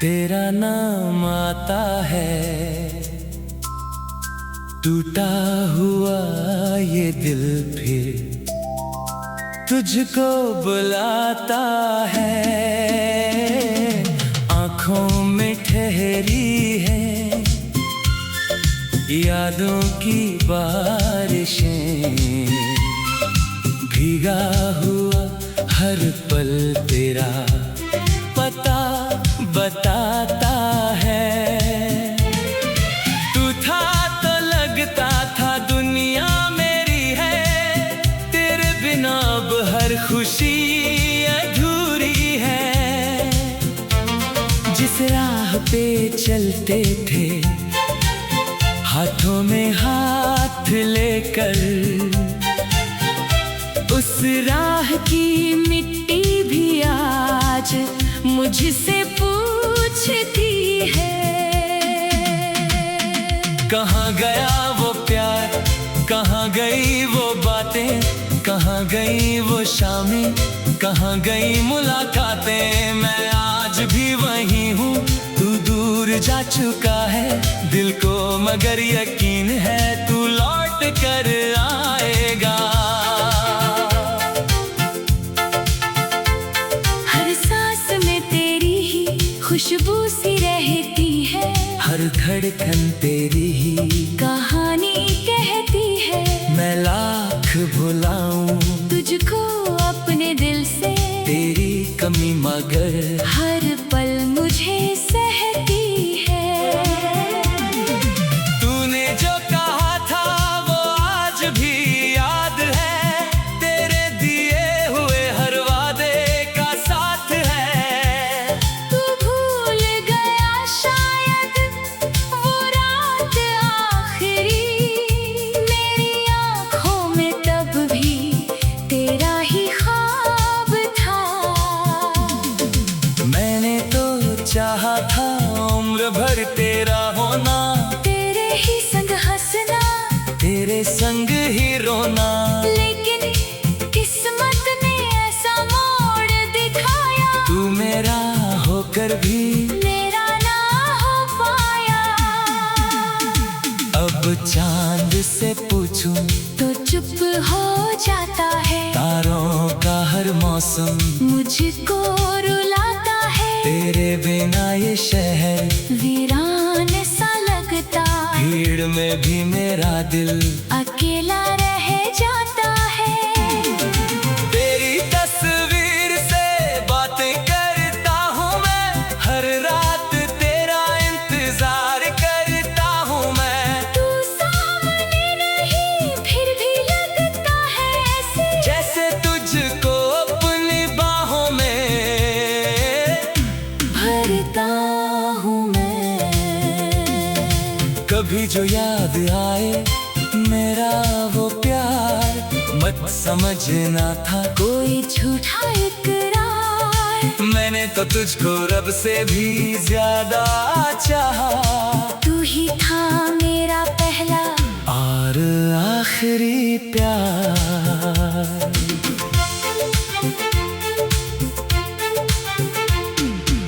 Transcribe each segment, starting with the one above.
तेरा नाम आता है, टूटा हुआ ये दिल फिर तुझको बुलाता है। आँखों में ठहरी है यादों की बारिशें, भीगा हुआ हर पल तेरा पता बताता है। तू था तो लगता था दुनिया मेरी है, तेरे बिना अब हर खुशी अधूरी है। जिस राह पे चलते थे हाथों में हाथ लेकर, उस राह की मिट्टी भी आज मुझसे पूछती है। कहाँ गया वो प्यार, कहाँ गई वो बातें, कहाँ गई वो शामें, कहाँ गई मुलाकातें। मैं आज भी वही हूँ, तू दूर जा चुका है दिल को, मगर यकीन है तू लौट कर आएगा। हर सांस में तेरी ही खुशबू सी रहती है, हर धड़कन तेरी ही कहानी कहती है। मैं लाख भुलाऊं तुझको अपने दिल से, तेरी कमी मगर हर पल मुझे सहती है। तूने जो कहा था वो आज भी याद है, तेरे दिए हुए हर वादे का साथ है। तू भूल गया शायद वो रात आखिरी, मेरी आँखों में तब भी तेरा ही ख्वाब था। मैंने तो चाहा था उम्र भर तेरा होना, तेरे ही संग हंसना, तेरे संग ही रोना। लेकिन किस्मत ने ऐसा मोड़ दिखाया, तू मेरा होकर भी मेरा ना हो पाया। अब चांद से पूछूं तो चुप हो जाता है, तारों का हर मौसम मुझको रुलाता है। तेरे बिना ये शहर वीरान सा लगता, भीड़ में भी मेरा दिल अकेला रह जाता है। तेरी तस्वीर से बातें करता हूँ मैं, हर रात तेरा इंतजार करता हूँ मैं। तू सामने नहीं फिर भी लगता है ऐसे, जैसे तुझको अपनी बाहों में भरता हूँ मैं। कभी जो याद आए मेरा वो प्यार, मत समझना था कोई झूठा इकरार, मैंने तो तुझको रब से भी ज्यादा चाहा। तू ही था मेरा पहला और आखिरी प्यार।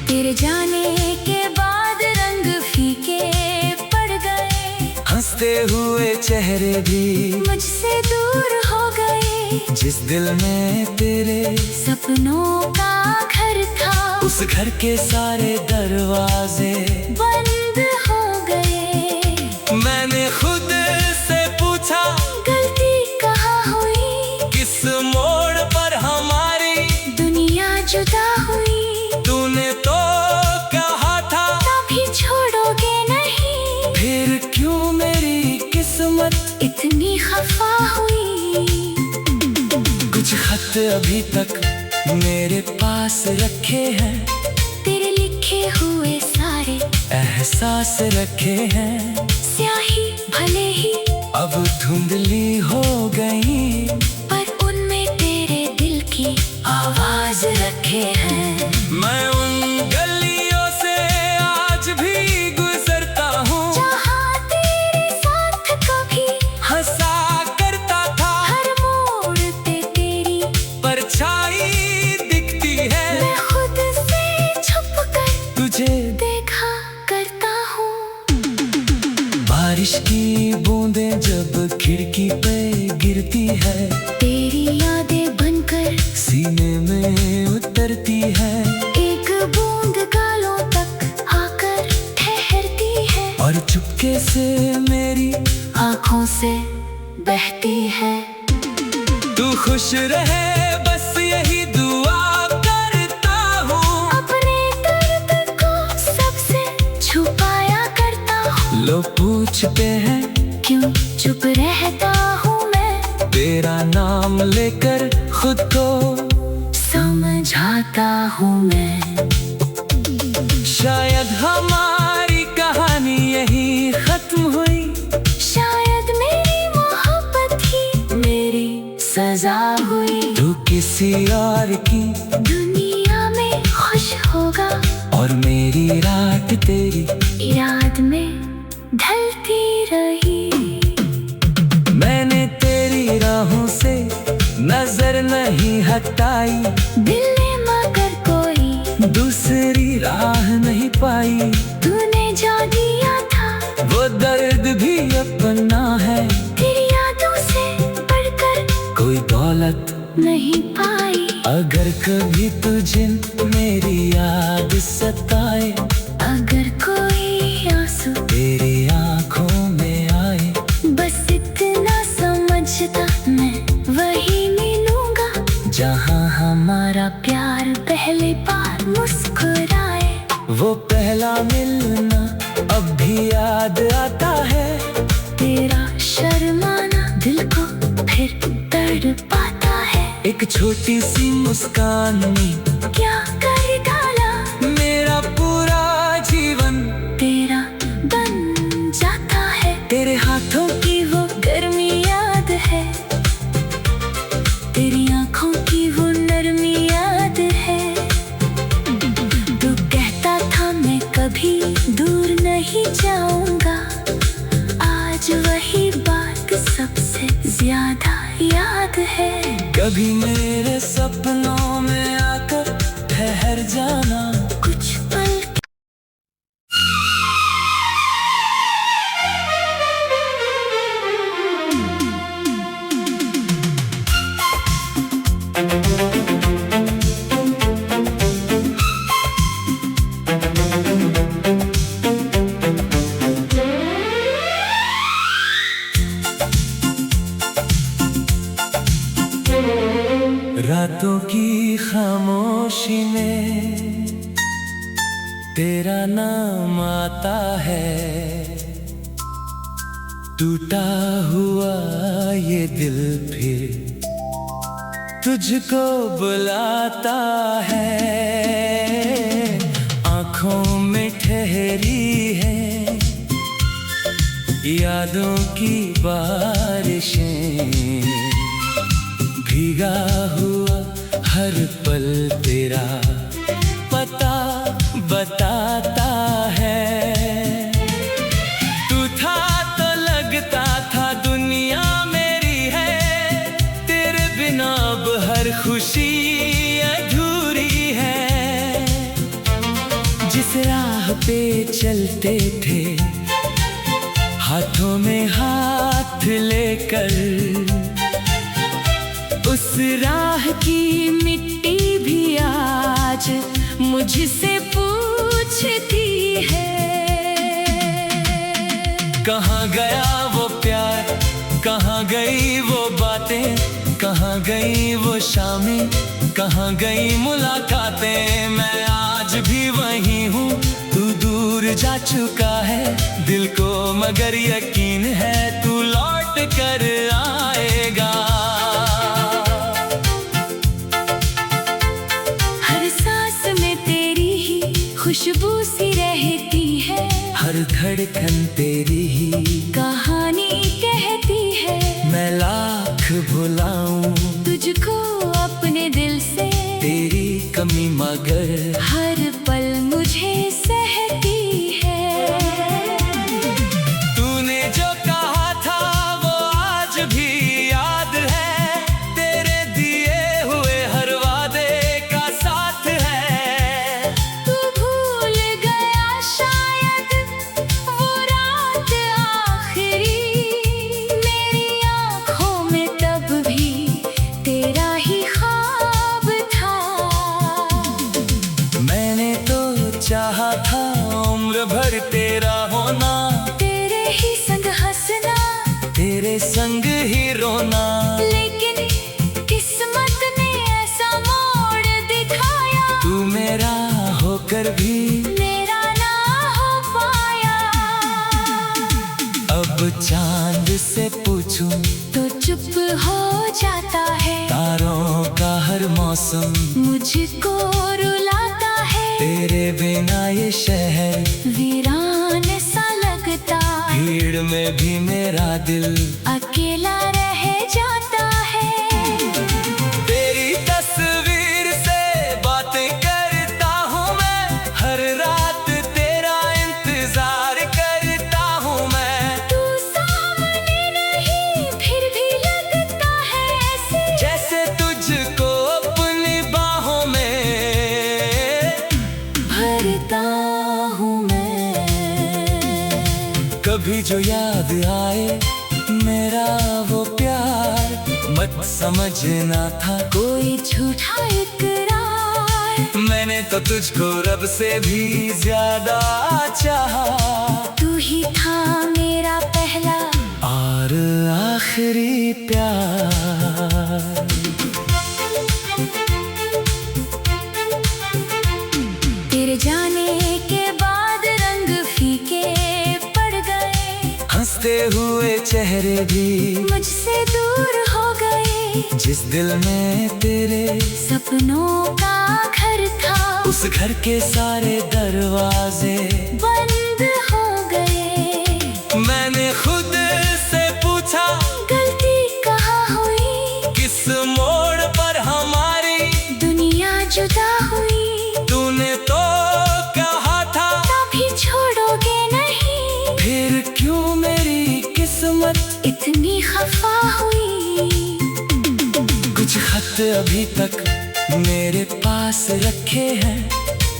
तेरे जाने के बाद रंग फीके पड़ गए, हंसते हुए चेहरे भी मुझसे दूर हो गए। जिस दिल में तेरे सपनों का घर था, उस घर के सारे दरवाजे बंद हो गए। मैंने खुद से पूछा गलती कहाँ हुई, किस मोड़ पर हमारी दुनिया जुदा हुई। तूने तो कहा था कभी छोड़ोगे नहीं, फिर क्यों मेरी किस्मत इतनी खफा हुई। कुछ खत अभी तक मेरे पास रखे हैं, तेरे लिखे हुए सारे एहसास रखे हैं। स्याही भले ही अब धुंधली हो गई, पर उनमें तेरे दिल की आवाज रखे हैं। मैं उन गलियों से आज भी गुजरता हूँ, जहाँ तेरे साथ कभी हंसा करता था। हर मोड़ पे तेरी परछाई दिखती है, मैं खुद से छुप कर तुझे दे बारिश की बूंदें जब खिड़की पे गिरती है, तेरी यादें बनकर सीने में उतरती है, एक बूंद गालों तक आकर ठहरती है और चुपके से मेरी आँखों से बहती है। तू खुश रहे बस यही दुआ करता हूँ, अपने दर्द को सबसे छुपाया करता हूँ। लोग पूछते हैं क्यों चुप रहता हूँ मैं, तेरा नाम लेकर खुद को समझाता हूँ मैं। शायद हमारी कहानी यही खत्म हुई, शायद मेरी मोहब्बत ही मेरी सजा हुई। तू किसी और की दुनिया में खुश होगा और मेरी रात तेरी याद में ढलती रही। मैंने तेरी राहों से नजर नहीं हटाई, दिल ने मगर कोई दूसरी राह नहीं पाई। तूने जो दिया था वो दर्द भी अपना है, तेरी यादों से बढ़कर कोई दौलत नहीं पाई। अगर कभी तुझे मेरी याद सताए, अगर कोई आंसू तेरी आंखों में आए, बस इतना समझता मैं वही मिलूंगा जहाँ हमारा प्यार पहली बार मुस्कुराए। वो पहला मिलना अब भी याद आता है, तेरा शर्माना दिल को फिर तड़पाता है। एक छोटी सी मुस्कान में क्या कर डाला मेरा पूरा जीवन तेरा बन जाता है। तेरे हाथों की वो गर्मी याद है, तेरी आंखों की वो नरमी याद है। तू कहता था मैं कभी दूर नहीं जाऊंगा, आज वही बात सबसे ज्यादा याद है। कभी मेरे सपनों में आकर ठहर जाना, कुछ पल रातों की खामोशी में तेरा नाम आता है, टूटा हुआ ये दिल फिर तुझको बुलाता है। आंखों में ठहरी है यादों की बारिशें, भीगा हुआ हर पल तेरा पता बताता है। तू था तो लगता था दुनिया मेरी है, तेरे बिना अब हर खुशी अधूरी है। जिस राह पे चलते थे हाथों में हाथ लेकर, उस राह की मिट्टी भी आज मुझसे पूछती है। कहाँ गया वो प्यार, कहाँ गई वो बातें, कहाँ गई वो शामें, कहाँ गई मुलाकातें। मैं आज भी वही हूँ, तू दूर जा चुका है दिल को, मगर यकीन है तू लौट कर आएगा। खुशबू सी रहती है, हर धड़कन तेरी ही कहानी कहती है। मैं लाख भुलाऊं तुझको अपने दिल से, तेरी कमी मगर हर पल मुझे सहती है। तूने जो कहा था वो आज भी याद है, तेरे दिए हुए हर वादे का साथ है। तू भूल गया शायद वो रात पल भर तेरा होना, तेरे ही संग हंसना, तेरे संग ही रोना। लेकिन किस्मत ने ऐसा मोड़ दिखाया, तू मेरा होकर भी मेरा ना हो पाया। अब चांद से पूछूं तो चुप हो जाता है, तारों का हर मौसम मुझको रुलाता है। तेरे बिना ये शहर वीरान सा लगता है, भीड़ में भी मेरा दिल अकेला रह जाता है। तेरी तस्वीर से बातें करता हूँ मैं, हर रात तेरा इंतजार करता हूँ मैं। तू सामने नहीं फिर भी लगता है ऐसे, जैसे तुझको अपनी बाहों में भरता हूँ मैं। कभी जो याद आए मेरा वो प्यार, मत समझना था कोई झूठा इकरार, मैंने तो तुझको रब से भी ज्यादा चाहा। तू ही था मेरा पहला और आखिरी प्यार। तेरे जाने के बाद रंग फीके पड़ गए, हंसते हुए चेहरे भी मुझसे दूर हो गए। जिस दिल में तेरे सपनों का घर था, उस घर के सारे दरवाजे बंद हो गए। मैंने खुद से पूछा गलती कहाँ हुई, किस मोड़ पर हमारी दुनिया जुदा हुई। तूने तो कहा था कभी छोड़ोगे नहीं, फिर क्यों मेरी किस्मत इतनी खफा हुई। कुछ खत अभी तक मेरे पास रखे हैं,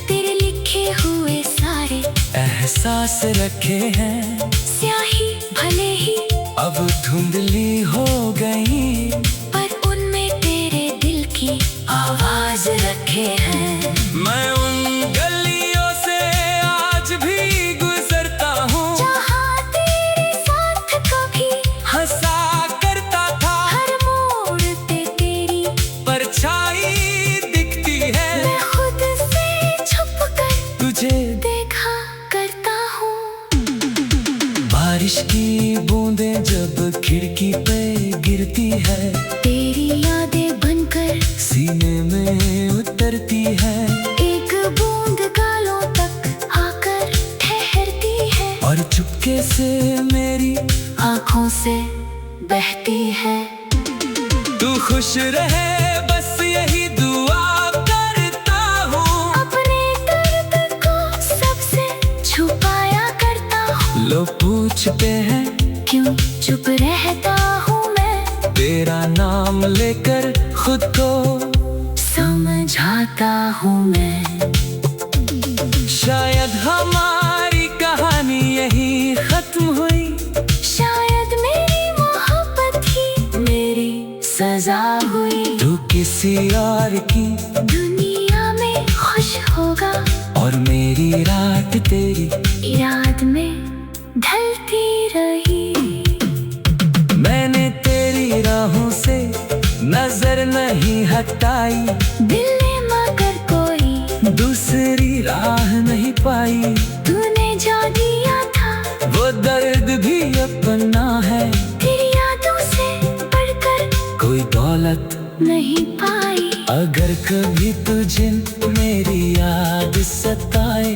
तेरे लिखे हुए सारे एहसास रखे हैं। स्याही भले ही अब धुंधली हो गई, पर उनमें तेरे दिल की आवाज रखे हैं। मैं उन गलियों से आज भी गुजरता हूँ, जहाँ तेरे साथ कभी हंसा करता था। हर मोड़ पे तेरी परछाई दिखती है, मैं खुद से छुप कर तुझे देखा करता हूँ। बारिश की बूंदें जब खिड़की पे गिरती है, तेरी यादें बनकर सीने में उतरती है। एक बूंद गालों तक आकर ठहरती है, और चुपके से मेरी आँखों से बहती है। तू खुश रहे बस यही दुआ करता हूँ, अपने दर्द को सबसे छुपाया करता हूँ। लोग पूछते हैं क्यों चुप रहता हूँ मैं, तेरा नाम लेकर खुद को समझाता हूँ मैं। शायद हमारी कहानी यही खत्म हुई, शायद मेरी मोहब्बत ही मेरी सजा हुई। तू किसी और की दुनिया में खुश होगा, और मेरी रात तेरी याद में ढलती रही। मैंने तेरी राहों से नजर नहीं हटाई, दिल ने मगर कोई दूसरी राह नहीं पाई। तूने जो दिया था वो दर्द भी अपना है, तेरी यादों से बढ़कर कोई दौलत नहीं पाई। अगर कभी तुझे मेरी याद सताए,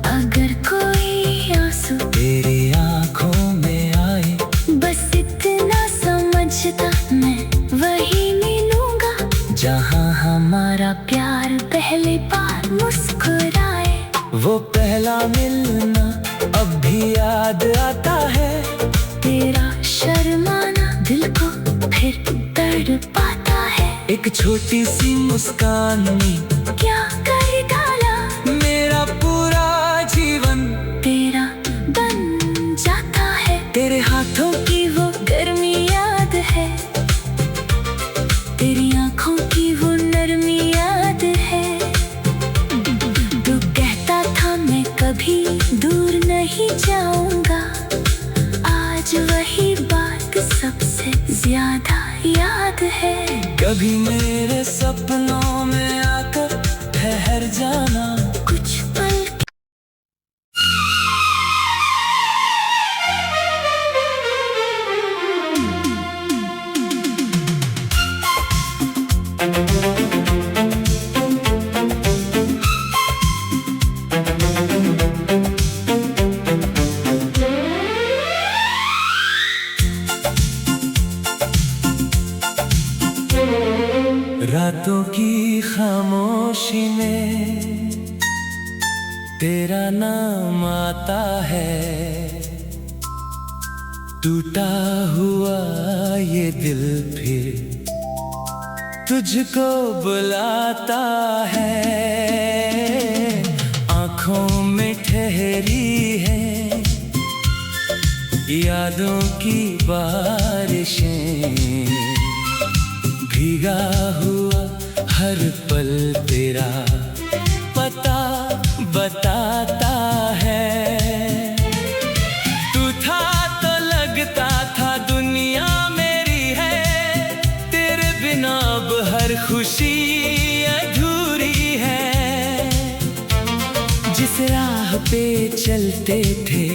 अगर कोई आंसू तेरी आंखों में आए, बस इतना समझता मैं वही मिलूंगा, जहाँ हमारा प्यार पहली बार मुस्कुराए। वो पहला मिलना अब भी याद आता है, तेरा शर्माना दिल को फिर दर्द पाता है। एक छोटी सी मुस्कान ने क्या कर डाला मेरा पूरा जीवन तेरा बन जाता है। तेरे हाथों की वो गर्मी याद है, तेरी आंखों की वो नरमी याद है। तू कहता था मैं कभी दूर नहीं जाऊंगा। आज वही बात सबसे ज्यादा याद है। कभी मेरे सपनों में आकर ठहर जाना। कुछ पल रातों की खामोशी में तेरा नाम आता है। टूटा हुआ ये दिल फिर तुझको बुलाता है। आँखों में ठहरी है यादों की बारिशें। भीगा हुआ हर पल तेरा पता बताता है। तू था तो लगता था दुनिया मेरी है। तेरे बिना अब हर खुशी अधूरी है। जिस राह पे चलते थे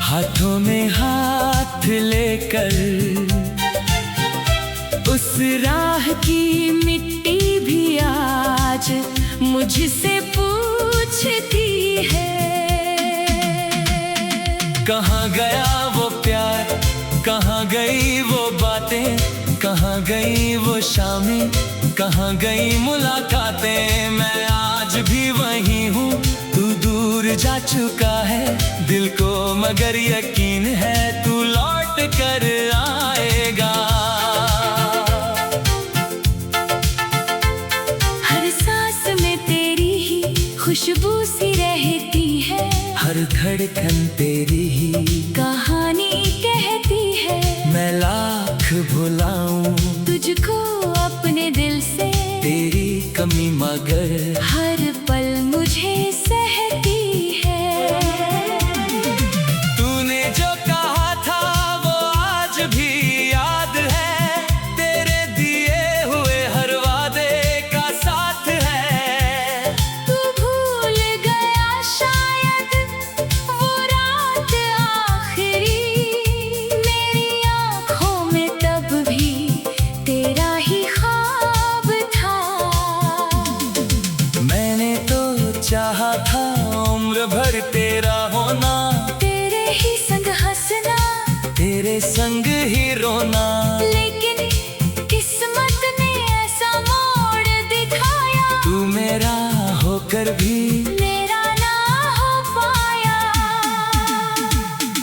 हाथों में हाथ लेकर, उस राह की मिट्टी भी आज मुझसे पूछती है। कहाँ गया वो प्यार, कहाँ गई वो बातें, कहाँ गई वो शामें, कहाँ गई मुलाकातें। मैं आज भी वही हूँ, तू दूर जा चुका है दिल को, मगर यकीन है तू लौट कर आएगा। खुशबू सी रहती है, हर धड़कन तेरी ही कहानी कहती है। मैं लाख भुलाऊं तुझको अपने दिल से, तेरी कमी मगर हर पल मुझे सहती है। तूने जो कहा था वो आज भी याद है। तेरे दिए हुए हर वादे का साथ है। तू भूल गया शायद वो रात आखिरी, मेरी आँखों में तब भी तेरा ही ख्वाब था। मैंने तो चाहा था उम्र भर तेरा होना, तेरे ही संग हंसना, तेरे संग ही रोना। लेकिन किस्मत ने ऐसा मोड़ दिखाया, तू मेरा होकर भी मेरा ना हो पाया।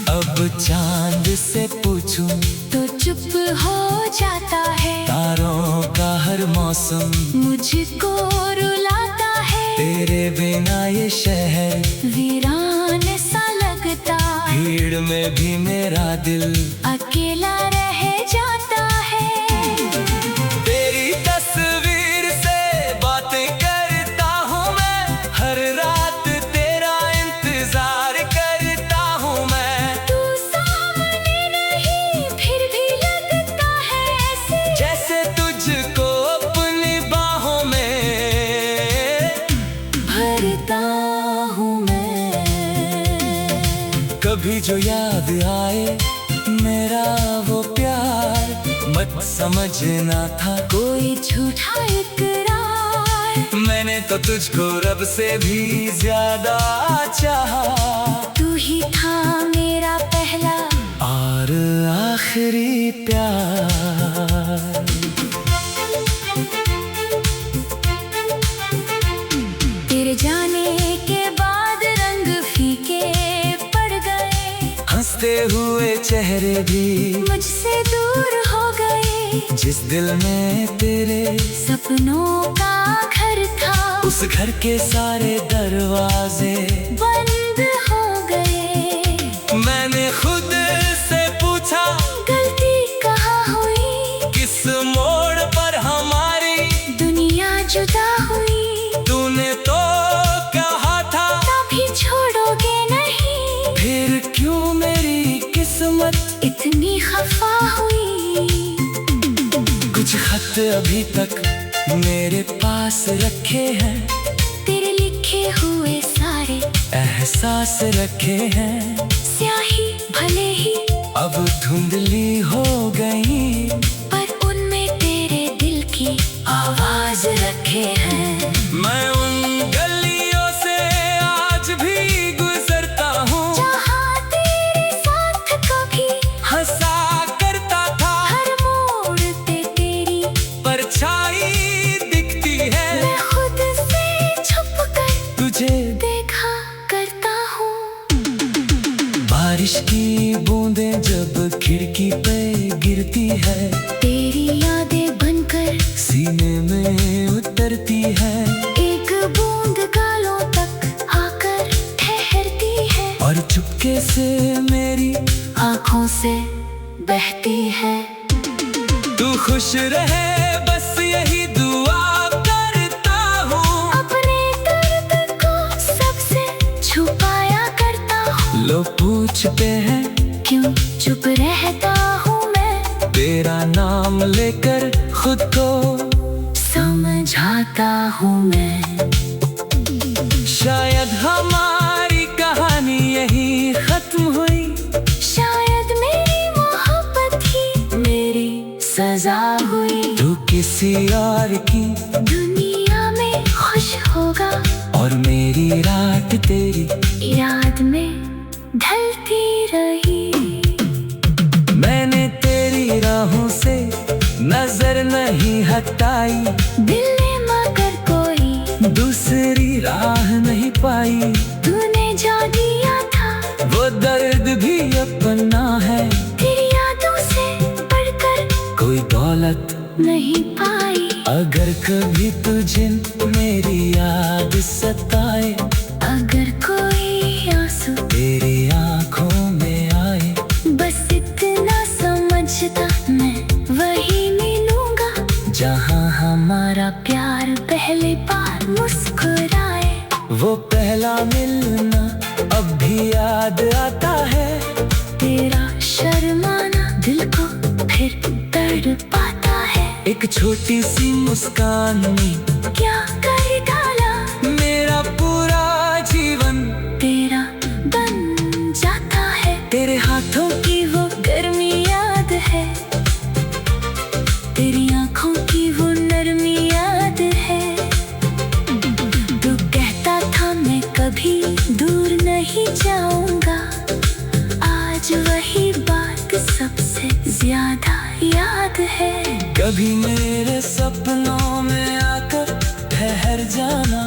अब चांद से पूछूं तो चुप हो जाता है, तारों का हर मौसम मुझको रुलाता है। तेरे बिना ये शहर वीरान सा लगता, भीड़ में भी मेरा दिल अकेला रह जाता है। तेरी तस्वीर से बातें करता हूँ मैं, हर रात तेरा इंतजार करता हूँ मैं। तू सामने नहीं फिर भी लगता है ऐसे, जैसे तुझको अपनी बाहों में भरता हूँ मैं। कभी जो याद आए मेरा वो प्यार, मत समझना था कोई झूठा इकरार। मैंने तो तुझको रब से भी ज्यादा चाहा। तू ही था मेरा पहला और आखिरी प्यार। तेरे जाने के बाद रंग फीके पड़ गए, हंसते हुए चेहरे भी मुझसे दूर हो गए। जिस दिल में तेरे सपनों का घर था, उस घर के सारे दरवाजे बंद हो गए। मैंने खुद से पूछा गलती कहाँ हुई, किस मोड़ पर हमारी दुनिया जुदा हुई। तूने तो कहा था तभी छोड़ो कब इतनी खफा हुई। कुछ खत अभी तक मेरे पास रखे हैं, तेरे लिखे हुए सारे एहसास रखे हैं। स्याही भले ही अब धुंधली हो गई, पर उनमें तेरे दिल की आवाज रखे हैं। मैं उन गलियों से आज भी गुजरता हूँ, जहाँ तेरे साथ कभी हंसा करता था। हर मोड़ पे तेरी परछाई दिखती है, मैं खुद से छुप कर तुझे देखा करता हूँ। बारिश की बूंदें जब खिड़की पे गिरती है, तेरी यादें बनकर सीने में उतरती है। एक बूंद गालों तक आकर ठहरती है, और चुपके से मेरी आँखों से बहती है। तू खुश रहे बस यही दुआ करता हूँ। अपने दर्द को सबसे छुपाया करता हूँ। लोग पूछते हैं क्यों चुप रहता हूँ मैं, तेरा नाम लेकर खुद को समझाता हूँ मैं। शायद हमारी कहानी यही खत्म हुई, शायद मेरी मोहब्बत ही मेरी सजा हुई। तू किसी और की दुनिया में खुश होगा, और मेरी रात तेरी याद में ढलती रही। मैंने तेरी राहों से नजर नहीं हटाई, दिल ने मगर कोई दूसरी राह नहीं पाई। तूने जो दिया था वो दर्द भी अपना है, तेरी यादों से बढ़कर कोई दौलत नहीं पाई। अगर कभी तुझे मेरी याद सताए, अगर कोई आंसू तेरी आंखों में आए, बस इतना समझता मैं वही मिलूंगा, जहाँ हमारा प्यार पहली बार मुस्कुराए। वो पहला मिलना अब भी याद आता है। तेरा शर्माना दिल को फिर तड़पाता है। एक छोटी सी मुस्कान ने क्या कर डाला मेरा पूरा जीवन तेरा बन जाता है। तेरे हाथों की वो गर्मी याद है, तेरी आंखों की वो नरमी याद है। तू कहता था मैं कभी दूर नहीं जाऊंगा, आज वही बात सबसे ज्यादा याद है। कभी मेरे सपनों में आकर ठहर जाना,